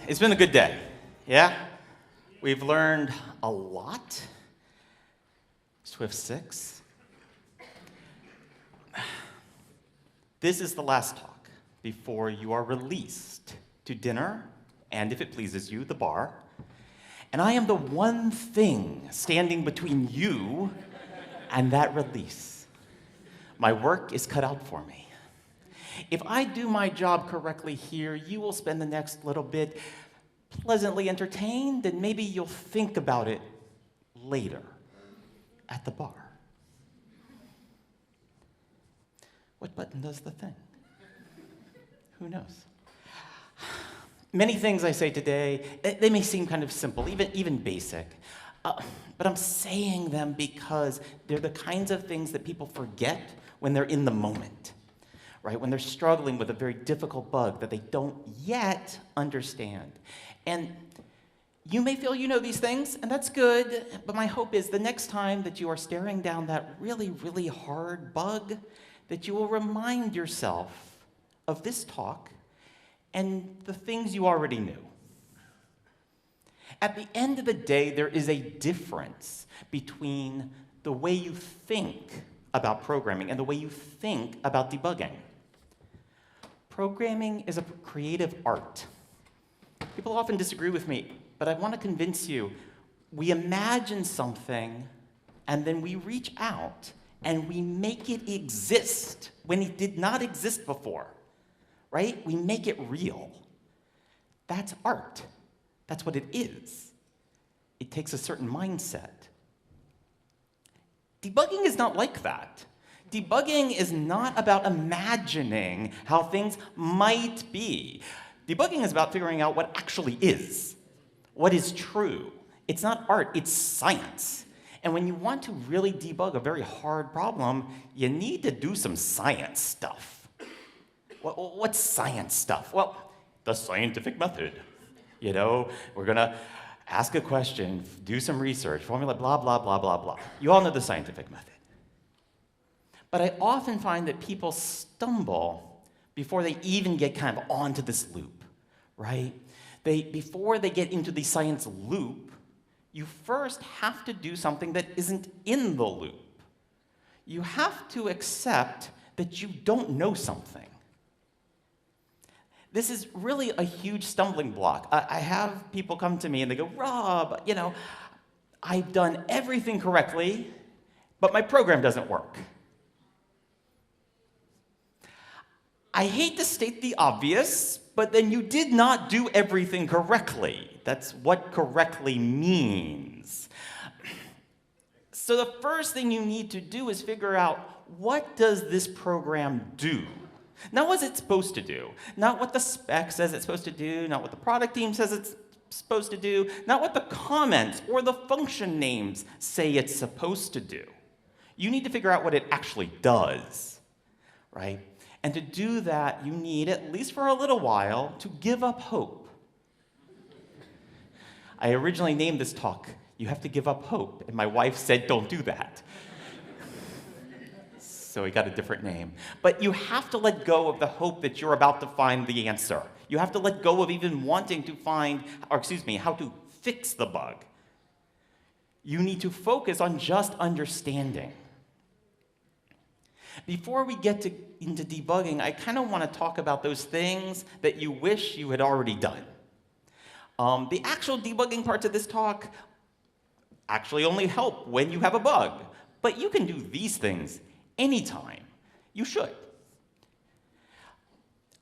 It's been a good day, yeah? We've learned a lot. Swift 6. This is the last talk before you are released to dinner, and if it pleases you, the bar. And I am the one thing standing between you and that release. My work is cut out for me. If I do my job correctly here, you will spend the next little bit pleasantly entertained, and maybe you'll think about it later at the bar. What button does the thing? Who knows? Many things I say today, they may seem kind of simple, even basic, but I'm saying them because they're the kinds of things that people forget when they're in the moment. Right, when they're struggling with a very difficult bug that they don't yet understand. And you may feel you know these things, and that's good, but my hope is the next time that you are staring down that really, really hard bug, that you will remind yourself of this talk and the things you already knew. At the end of the day, there is a difference between the way you think about programming and the way you think about debugging. Programming is a creative art. People often disagree with me, but I want to convince you, we imagine something, and then we reach out, and we make it exist when it did not exist before, right? We make it real. That's art. That's what it is. It takes a certain mindset. Debugging is not like that. Debugging is not about imagining how things might be. Debugging is about figuring out what actually is, what is true. It's not art, it's science. And when you want to really debug a very hard problem, you need to do some science stuff. What's science stuff? Well, the scientific method. You know, we're gonna ask a question, do some research, formula, blah, blah, blah, blah, blah. You all know the scientific method. But I often find that people stumble before they even get kind of onto this loop, right? Before they get into the science loop, you first have to do something that isn't in the loop. You have to accept that you don't know something. This is really a huge stumbling block. I have people come to me and they go, Rob, you know, I've done everything correctly, but my program doesn't work. I hate to state the obvious, but then you did not do everything correctly. That's what correctly means. So the first thing you need to do is figure out, what does this program do? Not what it's supposed to do, not what the spec says it's supposed to do, not what the product team says it's supposed to do, not what the comments or the function names say it's supposed to do. You need to figure out what it actually does, right? And to do that, you need, at least for a little while, to give up hope. I originally named this talk, You Have to Give Up Hope, and my wife said, don't do that. So we got a different name. But you have to let go of the hope that you're about to find the answer. You have to let go of even wanting to find, or excuse me, how to fix the bug. You need to focus on just understanding. Before we get into debugging, I kind of want to talk about those things that you wish you had already done. The actual debugging parts of this talk actually only help when you have a bug. But you can do these things anytime. You should.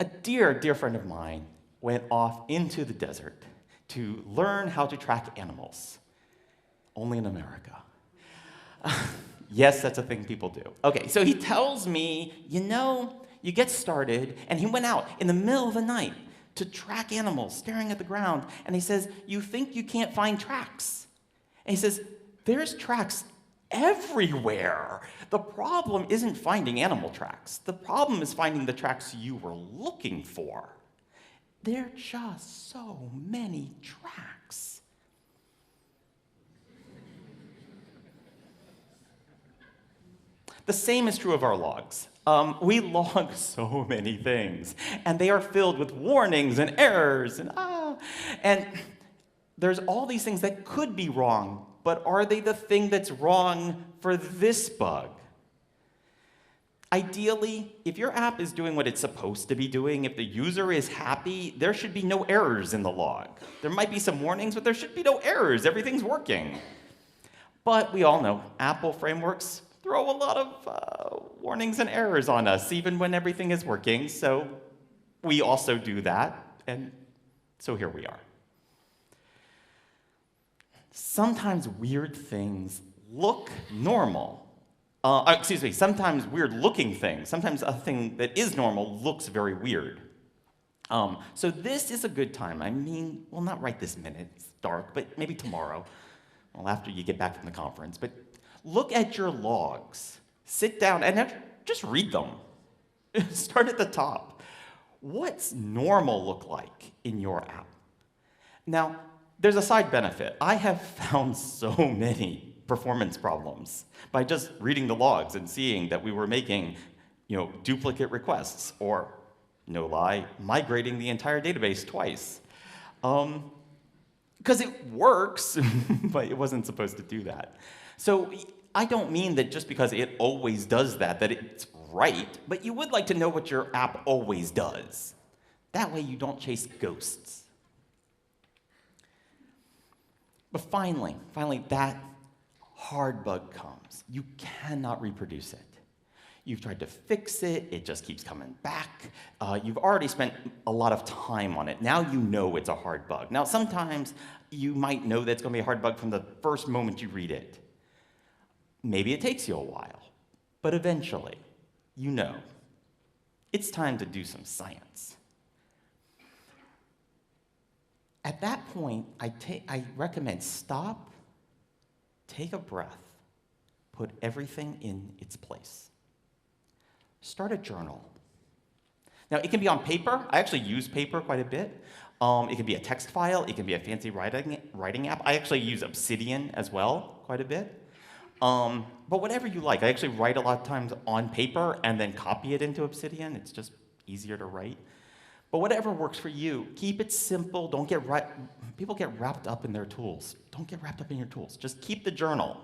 A dear, dear friend of mine went off into the desert to learn how to track animals. Only in America. Yes, that's a thing people do. Okay, so he tells me, you know, you get started, and he went out in the middle of the night to track animals staring at the ground, and he says, you think you can't find tracks. And he says, there's tracks everywhere. The problem isn't finding animal tracks. The problem is finding the tracks you were looking for. There are just so many tracks. The same is true of our logs. We log so many things, and they are filled with warnings and errors, and there's all these things that could be wrong, but are they the thing that's wrong for this bug? Ideally, if your app is doing what it's supposed to be doing, if the user is happy, there should be no errors in the log. There might be some warnings, but there should be no errors. Everything's working. But we all know Apple frameworks throw a lot of warnings and errors on us, even when everything is working. So we also do that, and so here we are. Sometimes weird things look normal. Sometimes weird-looking things. Sometimes a thing that is normal looks very weird. So this is a good time. I mean, well, not right this minute. It's dark, but maybe tomorrow. Well, after you get back from the conference. But look at your logs. Sit down and just read them. Start at the top. What's normal look like in your app? Now, there's a side benefit. I have found so many performance problems by just reading the logs and seeing that we were making, duplicate requests, or, no lie, migrating the entire database twice. Because it works, but it wasn't supposed to do that. So I don't mean that just because it always does that it's right, but you would like to know what your app always does. That way you don't chase ghosts. But finally, that hard bug comes. You cannot reproduce it. You've tried to fix it, it just keeps coming back. You've already spent a lot of time on it. Now you know it's a hard bug. Now sometimes you might know that it's going to be a hard bug from the first moment you read it. Maybe it takes you a while, but eventually, you know. It's time to do some science. At that point, I recommend stop, take a breath, put everything in its place. Start a journal. Now, it can be on paper. I actually use paper quite a bit. It can be a text file. It can be a fancy writing app. I actually use Obsidian as well quite a bit. But whatever you like. I actually write a lot of times on paper and then copy it into Obsidian. It's just easier to write. But whatever works for you, keep it simple. Don't get people get wrapped up in their tools. Don't get wrapped up in your tools. Just keep the journal.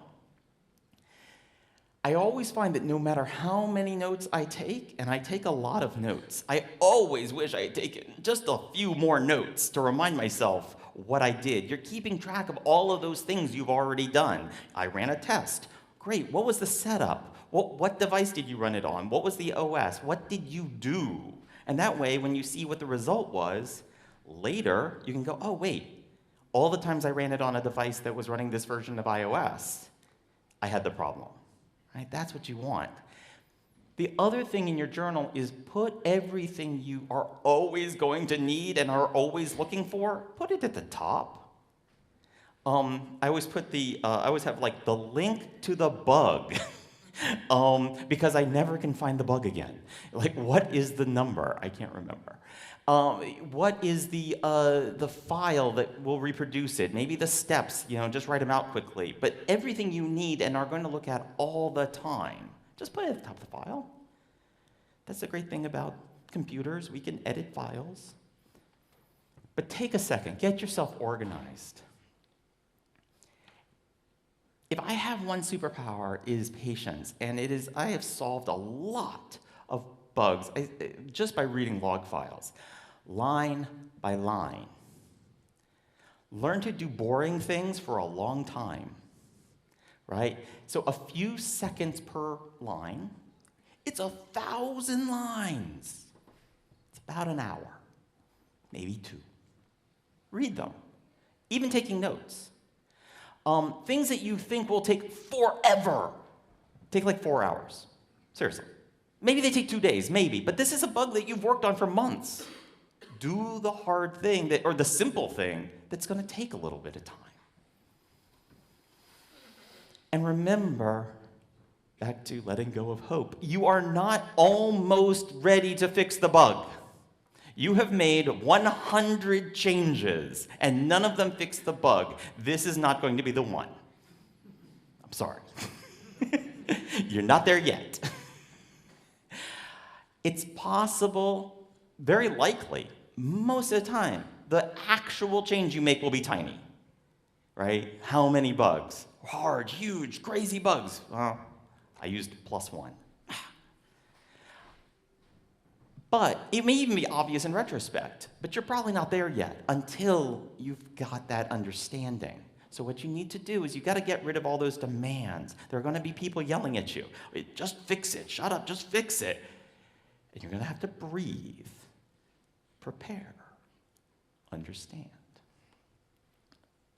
I always find that no matter how many notes I take, and I take a lot of notes, I always wish I had taken just a few more notes to remind myself what I did. You're keeping track of all of those things you've already done. I ran a test. Great, what was the setup? What device did you run it on? What was the OS? What did you do? And that way, when you see what the result was, later you can go, oh wait, all the times I ran it on a device that was running this version of iOS, I had the problem. Right? That's what you want. The other thing in your journal is put everything you are always going to need and are always looking for, put it at the top. I always have like the link to the bug. Because I never can find the bug again. Like, what is the number? I can't remember. What is the file that will reproduce it? Maybe the steps, just write them out quickly. But everything you need and are going to look at all the time, just put it at the top of the file. That's the great thing about computers. We can edit files. But take a second. Get yourself organized. If I have one superpower, it is patience, and I have solved a lot of bugs just by reading log files, line by line. Learn to do boring things for a long time, right? So a few seconds per line, it's 1,000 lines. It's about an hour, maybe 2. Read them, even taking notes. Things that you think will take forever take like 4 hours. Seriously. Maybe they take 2 days, maybe. But this is a bug that you've worked on for months. Do the hard thing, or the simple thing, that's going to take a little bit of time. And remember, back to letting go of hope, you are not almost ready to fix the bug. You have made 100 changes, and none of them fix the bug. This is not going to be the one. I'm sorry. You're not there yet. It's possible, very likely, most of the time, the actual change you make will be tiny, right? How many bugs? Large, huge, crazy bugs. Well, I used +1. But it may even be obvious in retrospect, but you're probably not there yet until you've got that understanding. So what you need to do is you got to get rid of all those demands. There are going to be people yelling at you. Just fix it. Shut up. Just fix it. And you're going to have to breathe, prepare, understand.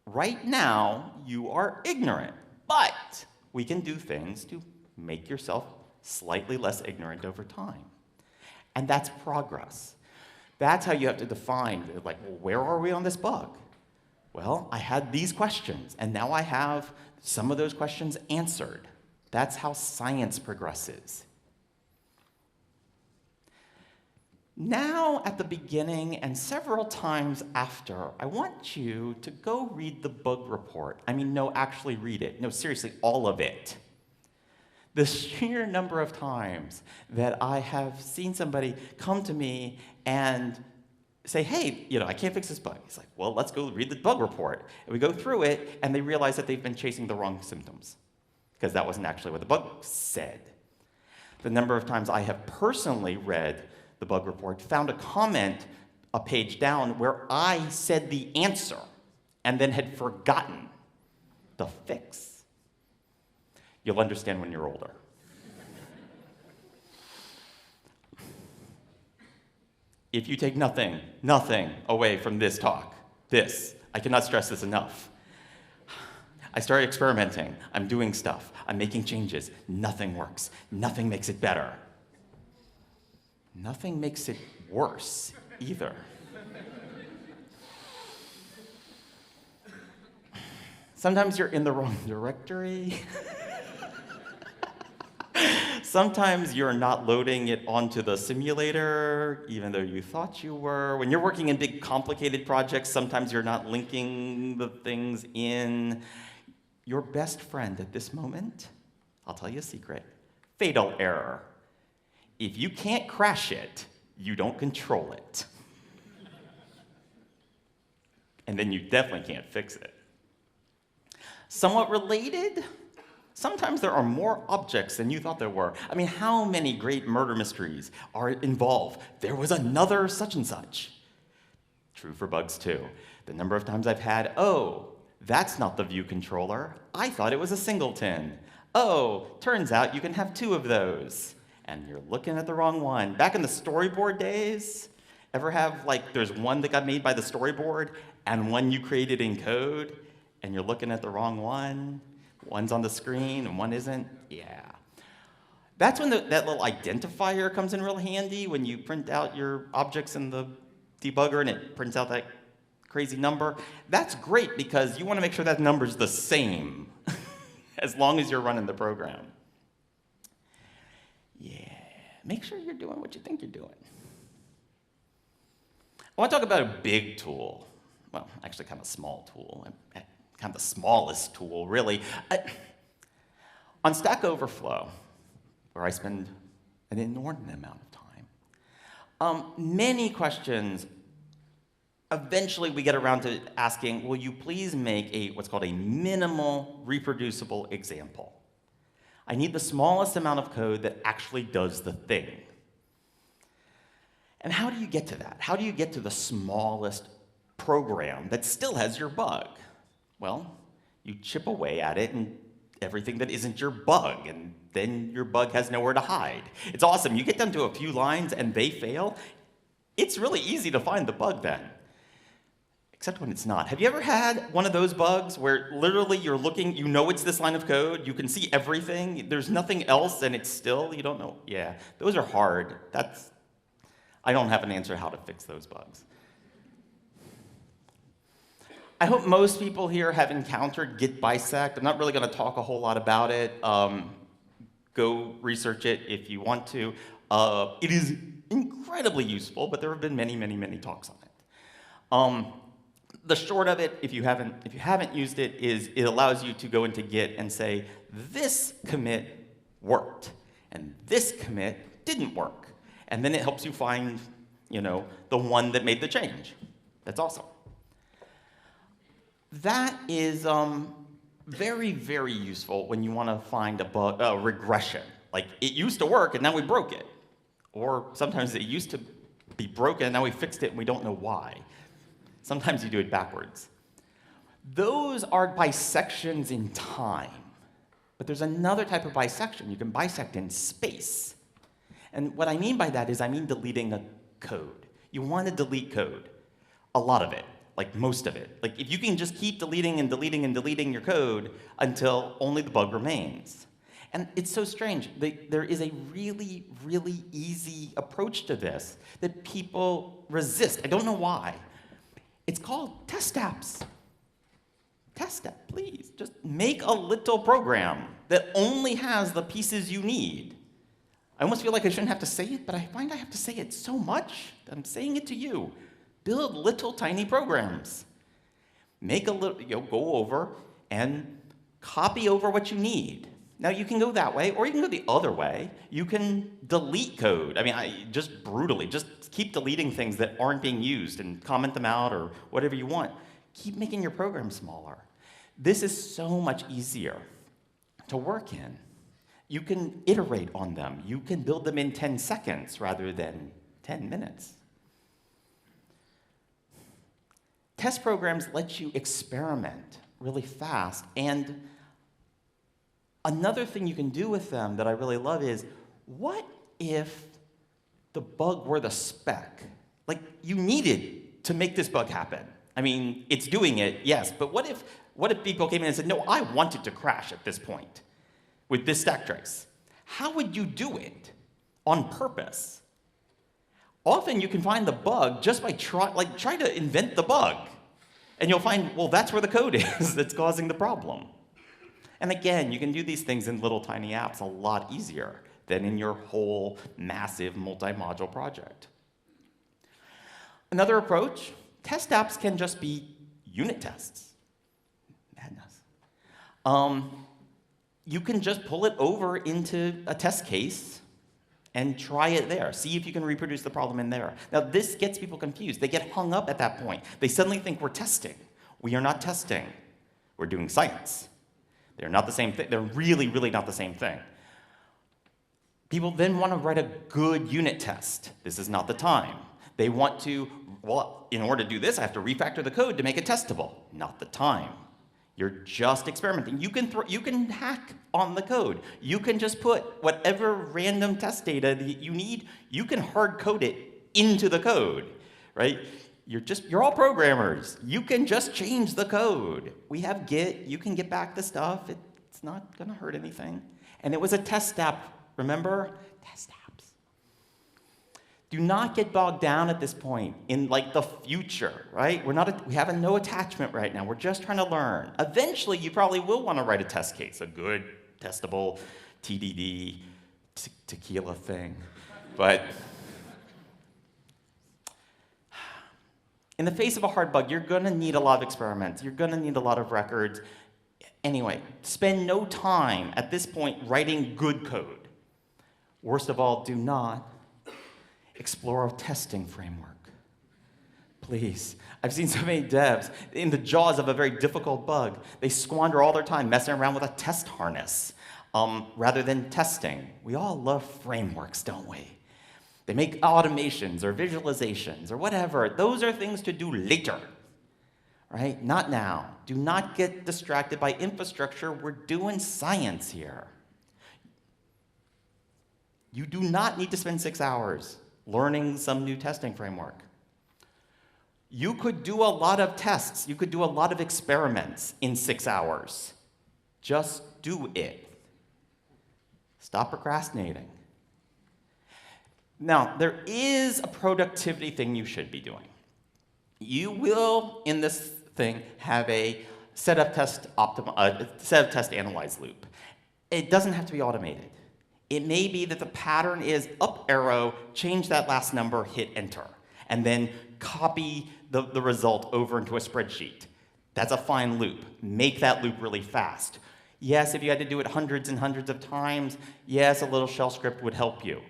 Right now, you are ignorant, but we can do things to make yourself slightly less ignorant over time. And that's progress. That's how you have to define, like, well, where are we on this bug? Well, I had these questions, and now I have some of those questions answered. That's how science progresses. Now, at the beginning and several times after, I want you to go read the bug report. I mean, no, actually read it. No, seriously, all of it. The sheer number of times that I have seen somebody come to me and say, hey, I can't fix this bug. He's like, well, let's go read the bug report. And we go through it, and they realize that they've been chasing the wrong symptoms, because that wasn't actually what the bug said. The number of times I have personally read the bug report, found a comment a page down where I said the answer and then had forgotten the fix. You'll understand when you're older. If you take nothing away from this talk, I cannot stress this enough. I started experimenting. I'm doing stuff. I'm making changes. Nothing works. Nothing makes it better. Nothing makes it worse either. Sometimes you're in the wrong directory. Sometimes you're not loading it onto the simulator, even though you thought you were. When you're working in big, complicated projects, sometimes you're not linking the things in. Your best friend at this moment, I'll tell you a secret, fatal error. If you can't crash it, you don't control it. And then you definitely can't fix it. Somewhat related, sometimes there are more objects than you thought there were. I mean, how many great murder mysteries are involved? There was another such and such. True for bugs too. The number of times I've had, oh, that's not the view controller. I thought it was a singleton. Oh, turns out you can have 2 of those. And you're looking at the wrong one. Back in the storyboard days, ever have, like, there's one that got made by the storyboard and one you created in code, and you're looking at the wrong one? One's on the screen and one isn't? Yeah. That's when that little identifier comes in real handy, when you print out your objects in the debugger and it prints out that crazy number. That's great because you want to make sure that number's the same as long as you're running the program. Yeah, make sure you're doing what you think you're doing. I want to talk about a big tool. Well, actually kind of a small tool. Kind of the smallest tool, really. On Stack Overflow, where I spend an inordinate amount of time, many questions, eventually we get around to asking, will you please make what's called a minimal reproducible example? I need the smallest amount of code that actually does the thing. And how do you get to that? How do you get to the smallest program that still has your bug? Well, you chip away at it and everything that isn't your bug, and then your bug has nowhere to hide. It's awesome. You get down to a few lines and they fail. It's really easy to find the bug then. Except when it's not. Have you ever had one of those bugs where literally you're looking, you know it's this line of code, you can see everything, there's nothing else, and it's still, you don't know? Yeah, those are hard. I don't have an answer how to fix those bugs. I hope most people here have encountered git bisect. I'm not really going to talk a whole lot about it. Go research it if you want to. It is incredibly useful, but there have been many, many, many talks on it. The short of it, if you haven't used it, is it allows you to go into Git and say, this commit worked, and this commit didn't work. And then it helps you find, the one that made the change. That's awesome. That is very, very useful when you want to find a regression. Like, it used to work, and now we broke it. Or sometimes it used to be broken, and now we fixed it, and we don't know why. Sometimes you do it backwards. Those are bisections in time. But there's another type of bisection. You can bisect in space. And what I mean by that is I mean deleting a code. You want to delete code. A lot of it. Like most of it. Like if you can just keep deleting and deleting and deleting your code until only the bug remains. And it's so strange. There is a really, really easy approach to this that people resist. I don't know why. It's called test apps. Test app, please. Just make a little program that only has the pieces you need. I almost feel like I shouldn't have to say it, but I find I have to say it so much that I'm saying it to you. Build little tiny programs. Make a little, go over and copy over what you need. Now you can go that way, or you can go the other way. You can delete code. I mean, just brutally, just keep deleting things that aren't being used and comment them out or whatever you want. Keep making your program smaller. This is so much easier to work in. You can iterate on them. You can build them in 10 seconds rather than 10 minutes. Test programs let you experiment really fast. And another thing you can do with them that I really love is, what if the bug were the spec? Like, you needed to make this bug happen. I mean, it's doing it, yes, but what if people came in and said, no, I want it to crash at this point with this stack trace? How would you do it on purpose? Often you can find the bug just by try to invent the bug. And you'll find, well, that's where the code is that's causing the problem. And again, you can do these things in little tiny apps a lot easier than in your whole massive multi-module project. Another approach, test apps can just be unit tests. Madness. You can just pull it over into a test case and try it there. See if you can reproduce the problem in there. Now, this gets people confused. They get hung up at that point. They suddenly think we're testing. We are not testing. We're doing science. They're not the same thing. They're really, really not the same thing. People then want to write a good unit test. This is not the time. They want to, well, in order to do this, I have to refactor the code to make it testable. Not the time. You're just experimenting. You can hack on the code. You can just put whatever random test data that you need, you can hard code it into the code, right? You're all programmers. You can just change the code. We have Git. You can get back the stuff. It's not going to hurt anything. And it was a test app. Remember? Test apps. Do not get bogged down at this point in like the future, right? We have no attachment right now. We're just trying to learn. Eventually, you probably will want to write a test case, a good, testable, TDD, tequila thing. But in the face of a hard bug, you're going to need a lot of experiments. You're going to need a lot of records. Anyway, spend no time at this point writing good code. Worst of all, do not explore a testing framework. Please. I've seen so many devs in the jaws of a very difficult bug. They squander all their time messing around with a test harness rather than testing. We all love frameworks, don't we? They make automations or visualizations or whatever. Those are things to do later, right? Not now. Do not get distracted by infrastructure. We're doing science here. You do not need to spend 6 hours learning some new testing framework. You could do a lot of tests. You could do a lot of experiments in 6 hours. Just do it. Stop procrastinating. Now, there is a productivity thing you should be doing. You will, in this thing, have a set of test analyze loop. It doesn't have to be automated. It may be that the pattern is up arrow, change that last number, hit enter, and then copy the result over into a spreadsheet. That's a fine loop. Make that loop really fast. Yes, if you had to do it hundreds and hundreds of times, yes, a little shell script would help you.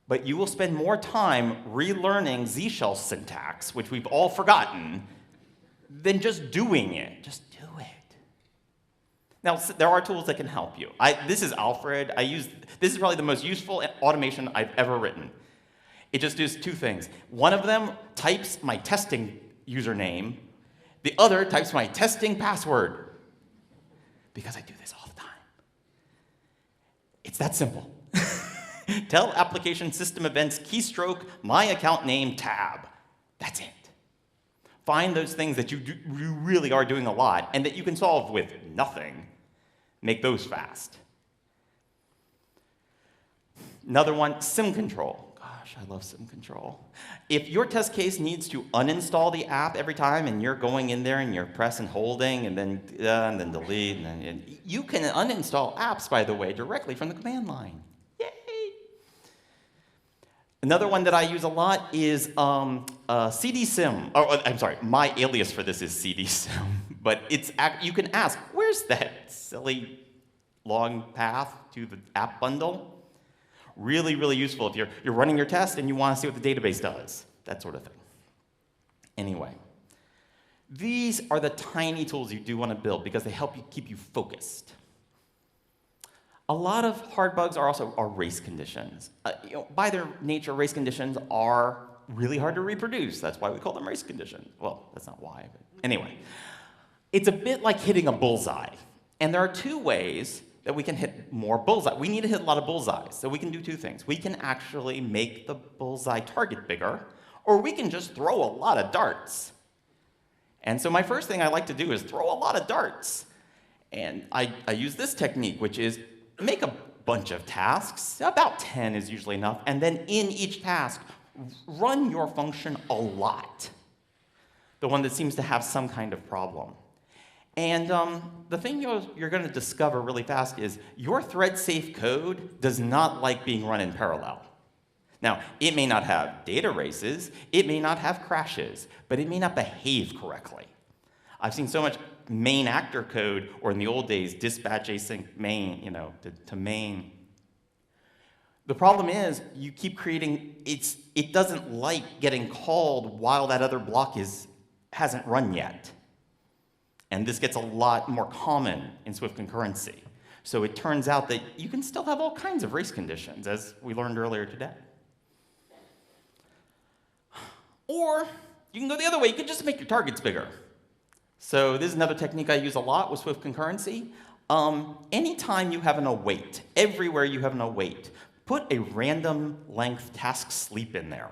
but you will spend more time relearning Z-shell syntax, which we've all forgotten, than just doing it. Just do it. Now, there are tools that can help you. This is Alfred. This is probably the most useful automation I've ever written. It just does two things. One of them types my testing username. The other types my testing password. Because I do this all the time. It's that simple. Tell application system events keystroke my account name tab. That's it. Find those things that you really are doing a lot and that you can solve with nothing. Make those fast. Another one, sim control. Gosh, I love sim control. If your test case needs to uninstall the app every time and you're going in there and you're press and holding and then delete, you can uninstall apps, by the way, directly from the command line. Yay! Another one that I use a lot is cdsim. I'm sorry, my alias for this is cdsim. But you can ask, where's that silly long path to the app bundle? Really, really useful if you're running your test and you want to see what the database does, that sort of thing. Anyway, these are the tiny tools you do want to build because they help you keep you focused. A lot of hard bugs are race conditions. By their nature, race conditions are really hard to reproduce. That's why we call them race conditions. Well, that's not why, but anyway. It's a bit like hitting a bullseye. And there are two ways that we can hit more bullseye. We need to hit a lot of bullseyes, so we can do two things. We can actually make the bullseye target bigger, or we can just throw a lot of darts. And so my first thing I like to do is throw a lot of darts. And I use this technique, which is make a bunch of tasks. About 10 is usually enough. And then in each task, run your function a lot. The one that seems to have some kind of problem. And the thing you're going to discover really fast is your thread-safe code does not like being run in parallel. Now, it may not have data races, it may not have crashes, but it may not behave correctly. I've seen so much main actor code, or in the old days, dispatch async main, to main. The problem is you keep creating, it doesn't like getting called while that other block hasn't run yet. And this gets a lot more common in Swift concurrency. So it turns out that you can still have all kinds of race conditions, as we learned earlier today. Or you can go the other way. You can just make your targets bigger. So this is another technique I use a lot with Swift concurrency. Anytime you have an await, everywhere you have an await, put a random length task sleep in there,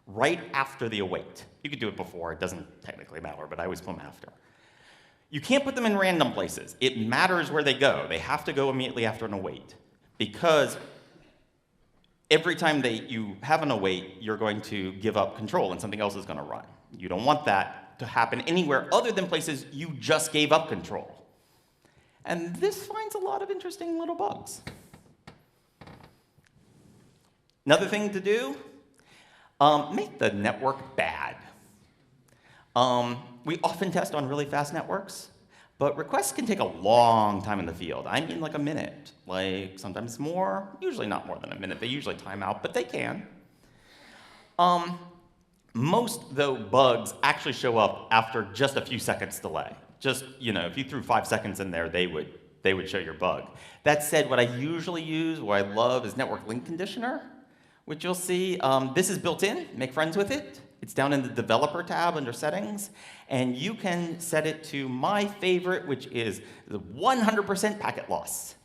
right after the await. You could do it before. It doesn't technically matter, but I always put them after. You can't put them in random places. It matters where they go. They have to go immediately after an await. Because every time you have an await, you're going to give up control and something else is going to run. You don't want that to happen anywhere other than places you just gave up control. And this finds a lot of interesting little bugs. Another thing to do, make the network bad. We often test on really fast networks, but requests can take a long time in the field. I mean like a minute, like sometimes more, usually not more than a minute. They usually time out, but they can. Most, though, bugs actually show up after just a few seconds delay. Just, if you threw 5 seconds in there, they would show your bug. That said, what I usually use, what I love, is network link conditioner, which you'll see. This is built in. Make friends with it. It's down in the Developer tab under Settings, and you can set it to my favorite, which is the 100% packet loss.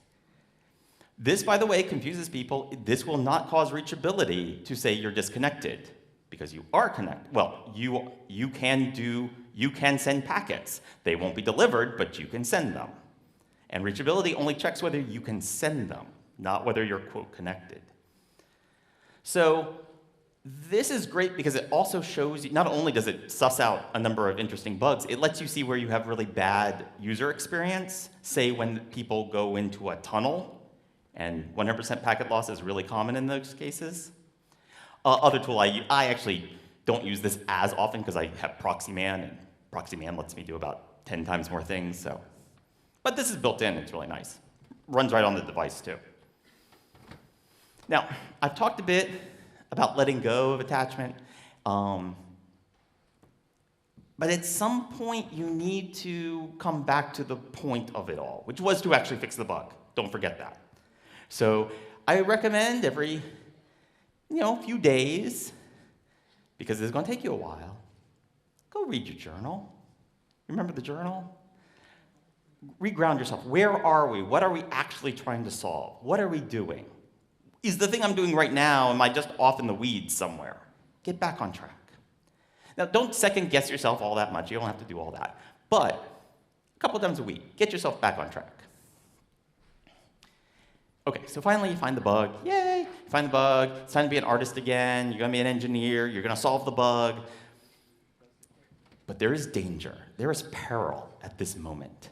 This, by the way, confuses people. This will not cause reachability to say you're disconnected, because you are connected. Well, you can send packets. They won't be delivered, but you can send them. And reachability only checks whether you can send them, not whether you're, quote, connected. So this is great because it also shows you, not only does it suss out a number of interesting bugs, it lets you see where you have really bad user experience, say when people go into a tunnel, and 100% packet loss is really common in those cases. Other tool I actually don't use this as often because I have Proxyman, and Proxyman lets me do about 10 times more things. So, but this is built in, it's really nice. Runs right on the device too. Now, I've talked a bit about letting go of attachment. But at some point, you need to come back to the point of it all, which was to actually fix the bug. Don't forget that. So I recommend every few days, because it's going to take you a while, go read your journal. Remember the journal? Reground yourself. Where are we? What are we actually trying to solve? What are we doing? Is the thing I'm doing right now, am I just off in the weeds somewhere? Get back on track. Now, don't second guess yourself all that much. You don't have to do all that. But a couple times a week, get yourself back on track. Okay, so finally you find the bug. Yay! You find the bug. It's time to be an artist again. You're going to be an engineer. You're going to solve the bug. But there is danger. There is peril at this moment.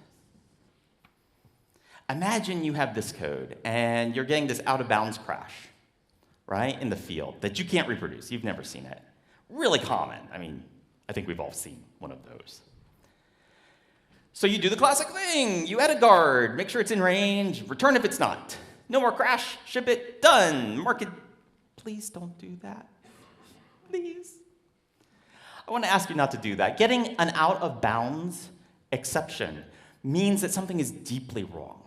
Imagine you have this code, and you're getting this out-of-bounds crash, right, in the field that you can't reproduce. You've never seen it. Really common. I mean, I think we've all seen one of those. So you do the classic thing. You add a guard, make sure it's in range, return if it's not. No more crash, ship it, done. Mark it. Please don't do that. Please. I want to ask you not to do that. Getting an out-of-bounds exception means that something is deeply wrong.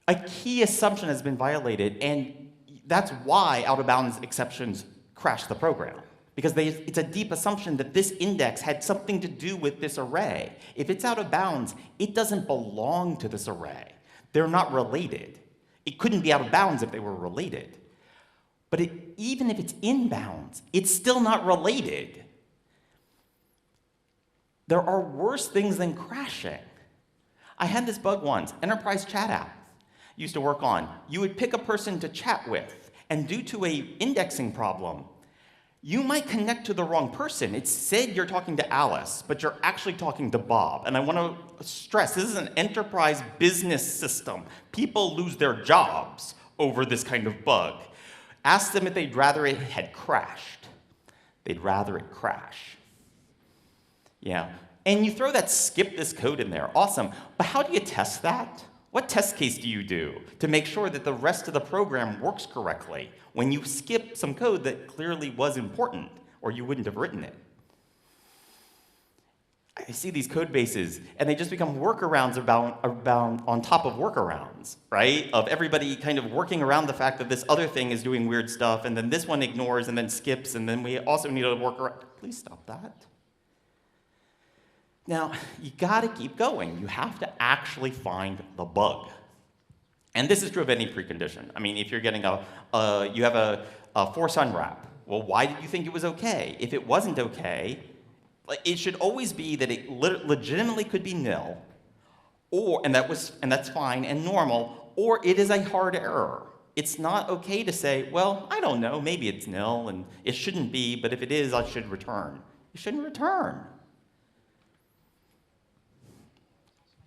A key assumption has been violated, and that's why out-of-bounds exceptions crash the program. Because it's a deep assumption that this index had something to do with this array. If it's out of bounds, it doesn't belong to this array. They're not related. It couldn't be out of bounds if they were related. But even if it's in bounds, it's still not related. There are worse things than crashing. I had this bug once, enterprise chat app used to work on. You would pick a person to chat with, and due to a indexing problem, you might connect to the wrong person. It said you're talking to Alice, but you're actually talking to Bob. And I want to stress, this is an enterprise business system. People lose their jobs over this kind of bug. Ask them if they'd rather it had crashed. They'd rather it crash. Yeah. And you throw that skip this code in there. Awesome. But how do you test that? What test case do you do to make sure that the rest of the program works correctly when you skip some code that clearly was important, or you wouldn't have written it? I see these code bases, and they just become workarounds on top of workarounds, right? Of everybody kind of working around the fact that this other thing is doing weird stuff, and then this one ignores and then skips, and then we also need to work around. Please stop that. Now, you gotta keep going. You have to actually find the bug. And this is true of any precondition. I mean, if you're getting you have a force unwrap, well, why did you think it was okay? If it wasn't okay, it should always be that it legitimately could be nil, and that's fine and normal, or it is a hard error. It's not okay to say, well, I don't know, maybe it's nil, and it shouldn't be, but if it is, I should return. You shouldn't return.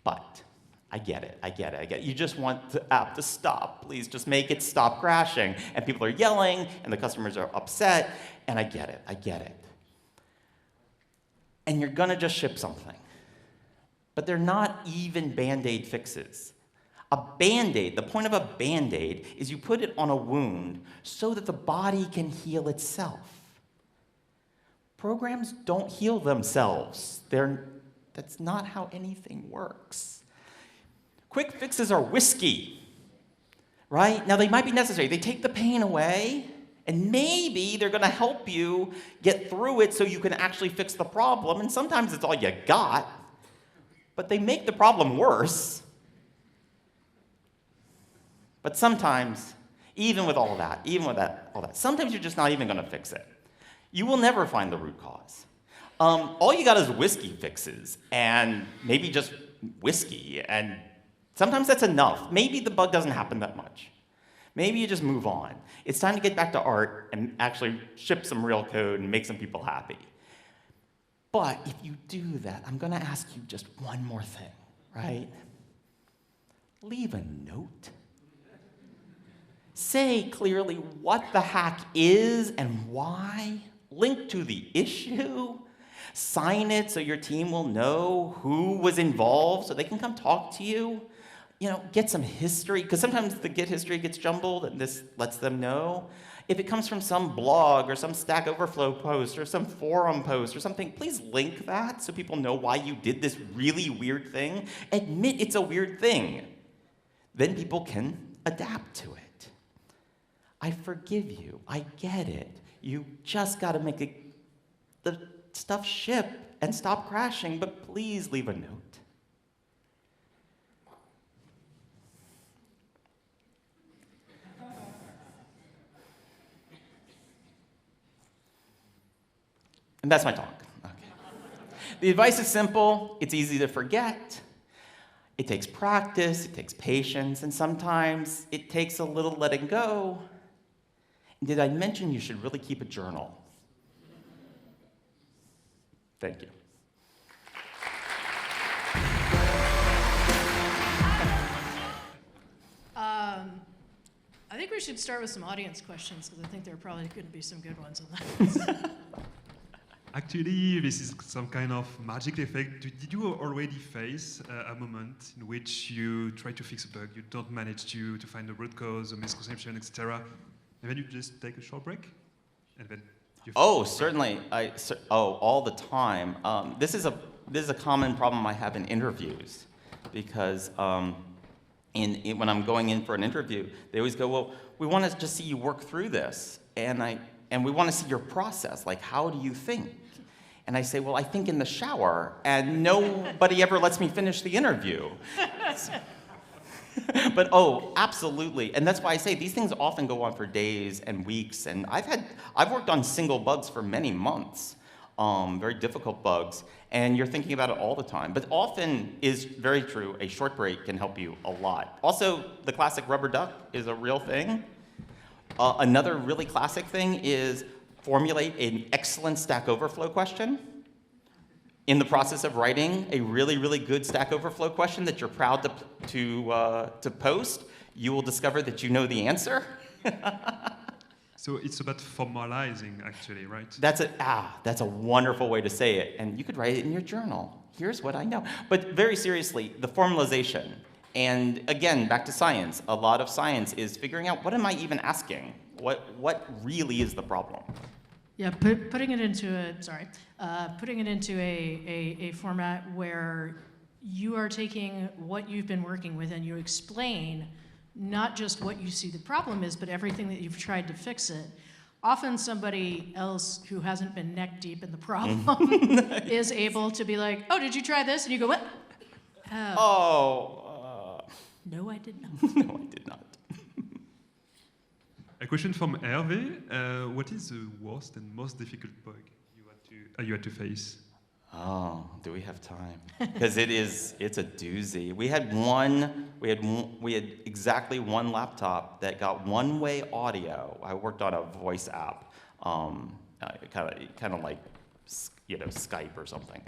But I get it. You just want the app to stop. Please just make it stop crashing. And people are yelling, and the customers are upset, and I get it. And you're gonna just ship something. But they're not even Band-Aid fixes. A Band-Aid, the point of a Band-Aid is you put it on a wound so that the body can heal itself. Programs don't heal themselves. That's not how anything works. Quick fixes are whiskey, right? Now, they might be necessary. They take the pain away, and maybe they're going to help you get through it so you can actually fix the problem, and sometimes it's all you got, but they make the problem worse. But sometimes, even with all that, sometimes you're just not even going to fix it. You will never find the root cause. All you got is whiskey fixes, and maybe just whiskey, and sometimes that's enough. Maybe the bug doesn't happen that much. Maybe you just move on. It's time to get back to art and actually ship some real code and make some people happy. But if you do that, I'm going to ask you just one more thing, right? Leave a note. Say clearly what the hack is and why. Link to the issue. Sign it so your team will know who was involved so they can come talk to you. Get some history, because sometimes the Git history gets jumbled, and this lets them know. If it comes from some blog or some Stack Overflow post or some forum post or something, please link that so people know why you did this really weird thing. Admit it's a weird thing. Then people can adapt to it. I forgive you. I get it. You just got to make the stuff ship and stop crashing, but please leave a note. And that's my talk. Okay. The advice is simple. It's easy to forget. It takes practice. It takes patience. And sometimes it takes a little letting go. And did I mention you should really keep a journal? Thank you. I think we should start with some audience questions, because I think there are probably going to be some good ones on that. Actually, this is some kind of magic effect. Did you already face a moment in which you try to fix a bug, you don't manage to find the root cause, the misconception, etc., and then you just take a short break, and then you Certainly. All the time. This is a common problem I have in interviews, because when I'm going in for an interview, they always go, well, we want to just see you work through this, and we want to see your process. Like, how do you think? And I say, well, I think in the shower, and nobody ever lets me finish the interview. But absolutely. And that's why I say these things often go on for days and weeks. And I've worked on single bugs for many months, very difficult bugs. And you're thinking about it all the time. But often is very true, a short break can help you a lot. Also, the classic rubber duck is a real thing. Another really classic thing is formulate an excellent Stack Overflow question. In the process of writing a really, really good Stack Overflow question that you're proud to post, you will discover that you know the answer. So it's about formalizing, actually, right? That's a wonderful way to say it. And you could write it in your journal. Here's what I know. But very seriously, the formalization. And again, back to science. A lot of science is figuring out, what am I even asking? What really is the problem? Yeah, putting it into a format where you are taking what you've been working with and you explain not just what you see the problem is, but everything that you've tried to fix it. Often somebody else who hasn't been neck deep in the problem is able to be like, oh, did you try this? And you go, what? No, I did not. No, I did not. A question from Hervé. What is the worst and most difficult bug you had to face? Oh, do we have time? Because it's a doozy. We had exactly one laptop that got one-way audio. I worked on a voice app, kind of like, Skype or something.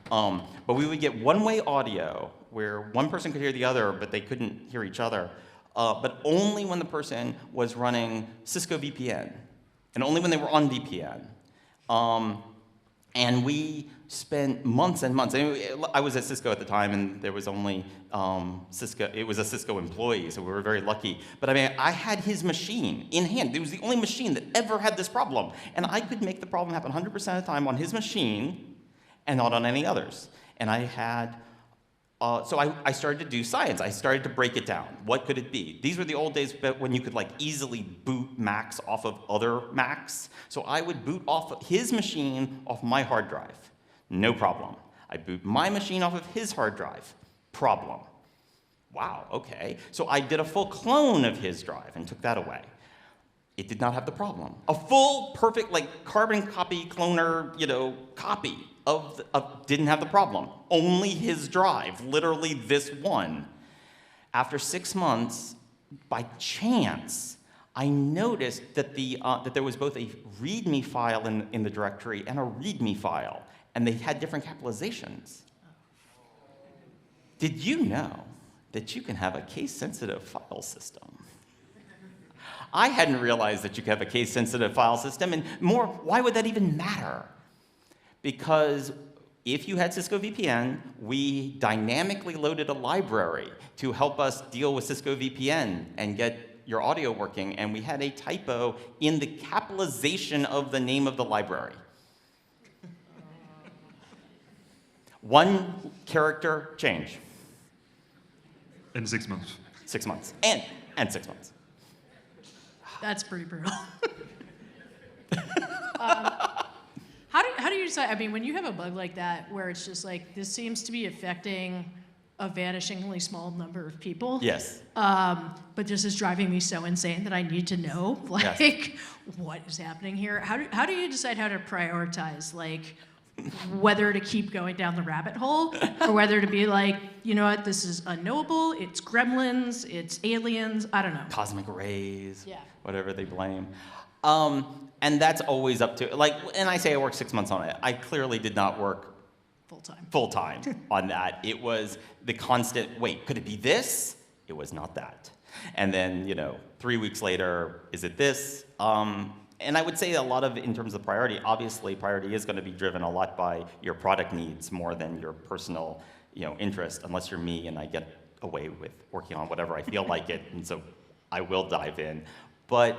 But we would get one-way audio where one person could hear the other, but they couldn't hear each other. But only when the person was running Cisco VPN, and only when they were on VPN. And we spent months and months. I was at Cisco at the time, and there was only Cisco. It was a Cisco employee, so we were very lucky. But I mean, I had his machine in hand. It was the only machine that ever had this problem, and I could make the problem happen 100% of the time on his machine, and not on any others. And I had. So I started to do science. I started to break it down. What could it be? These were the old days when you could easily boot Macs off of other Macs. So I would boot off of his machine off my hard drive. No problem. I boot my machine off of his hard drive. Problem. Wow, okay. So I did a full clone of his drive and took that away. It did not have the problem. A full, perfect, carbon copy cloner, copy didn't have the problem. Only his drive, literally this one. After 6 months, by chance, I noticed that that there was both a README file in the directory and a README file, and they had different capitalizations. Did you know that you can have a case-sensitive file system? I hadn't realized that you could have a case-sensitive file system, and more, why would that even matter? Because if you had Cisco VPN, we dynamically loaded a library to help us deal with Cisco VPN and get your audio working, and we had a typo in the capitalization of the name of the library. One character change. In 6 months. 6 months. And 6 months. That's pretty brutal. How do you decide? I mean, when you have a bug like that, where it's just like, this seems to be affecting a vanishingly small number of people. Yes. But this is driving me so insane that I need to know, like, Yes. what is happening here? How do you decide how to prioritize, like, whether to keep going down the rabbit hole or whether to be like, you know what, this is unknowable, it's gremlins, it's aliens, I don't know. Cosmic rays, Yeah. whatever they blame. And that's always up to, like, and I say I worked 6 months on it. I clearly did not work full time on that. It was the constant, wait, could it be this? It was not that. And then, 3 weeks later, is it this? And I would say a lot of, in terms of priority, obviously priority is going to be driven a lot by your product needs more than your personal, interest, unless you're me and I get away with working on whatever I feel like it, and so I will dive in. But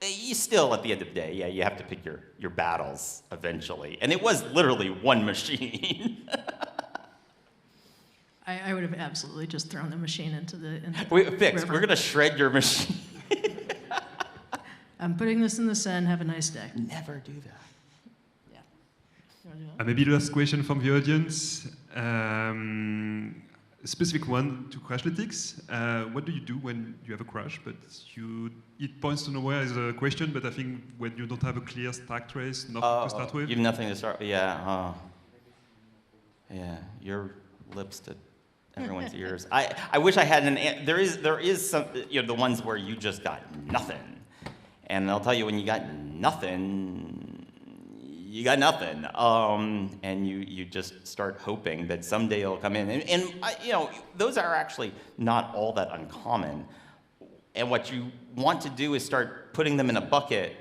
you still, at the end of the day, yeah, you have to pick your battles eventually. And it was literally one machine. I would have absolutely just thrown the machine into the Fix, river. we're going to shred your machine. I'm putting this in the sun, have a nice day. Never do that. Yeah. You wanna do it? Maybe last question from the audience. Specific one to Crashlytics. What do you do when you have a crash, but it points to nowhere as a question, but I think when you don't have a clear stack trace, nothing to start with? You have nothing to start with, yeah. Yeah, your lips to everyone's ears. I wish I had there is some, the ones where you just got nothing. And I'll tell you, when you got nothing, you got nothing. And you just start hoping that someday it'll come in. And those are actually not all that uncommon. And what you want to do is start putting them in a bucket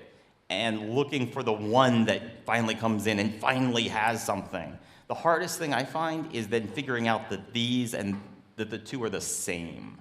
and looking for the one that finally comes in and finally has something. The hardest thing I find is then figuring out that these and that the two are the same.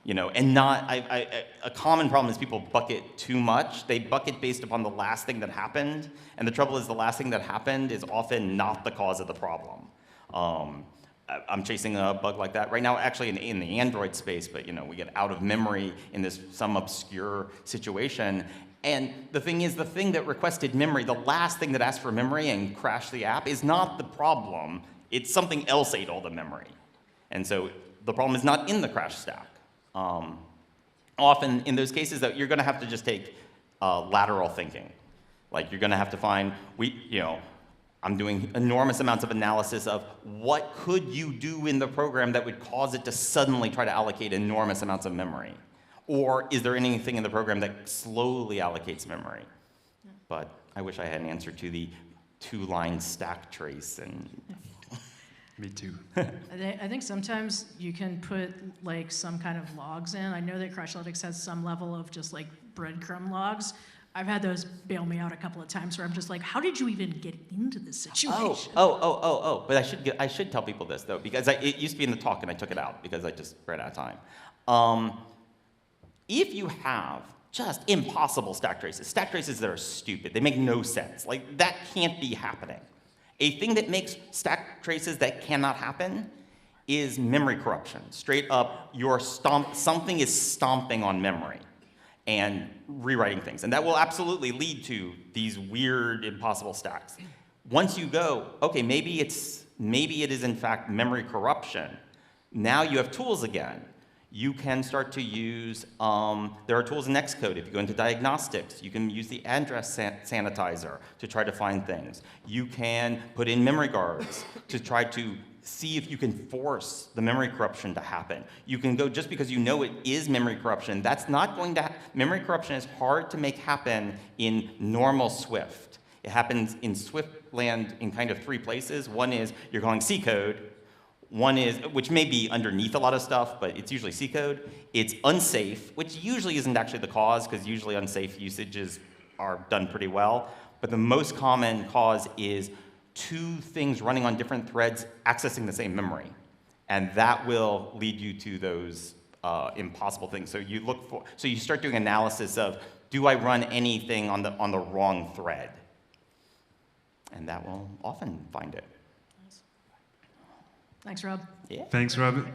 And not, a common problem is people bucket too much. They bucket based upon the last thing that happened, and the trouble is the last thing that happened is often not the cause of the problem. I'm chasing a bug like that right now, actually in the Android space, but we get out of memory in some obscure situation. And the thing is, the thing that requested memory, the last thing that asked for memory and crashed the app is not the problem. It's something else ate all the memory. And so the problem is not in the crash stack. Often in those cases, though, you're going to have to just take lateral thinking. Like, you're going to have to find, I'm doing enormous amounts of analysis of what could you do in the program that would cause it to suddenly try to allocate enormous amounts of memory? Or is there anything in the program that slowly allocates memory? Yeah. But I wish I had an answer to the 2-line stack trace. And Me too. I think sometimes you can put like some kind of logs in. I know that Crashlytics has some level of just like breadcrumb logs. I've had those bail me out a couple of times where I'm just like, how did you even get into this situation? But I should tell people this though, because it used to be in the talk and I took it out because I just ran out of time. If you have just impossible stack traces that are stupid, they make no sense, like that can't be happening. A thing that makes stack traces that cannot happen is memory corruption. Straight up, something is stomping on memory and rewriting things. And that will absolutely lead to these weird, impossible stacks. Once you go, okay, maybe it is in fact memory corruption. Now you have tools again. You can start to use, there are tools in Xcode. If you go into diagnostics, you can use the address sanitizer to try to find things. You can put in memory guards to try to see if you can force the memory corruption to happen. You can go, just because you know it is memory corruption, that's not going to, memory corruption is hard to make happen in normal Swift. It happens in Swift land in kind of 3 places. One is you're calling C code. One is, which may be underneath a lot of stuff, but it's usually C code. It's unsafe, which usually isn't actually the cause, because usually unsafe usages are done pretty well. But the most common cause is 2 things running on different threads accessing the same memory. And that will lead you to those impossible things. So you start doing analysis of, do I run anything on the wrong thread? And that will often find it. Thanks, Rob. Yeah. Thanks, Rob.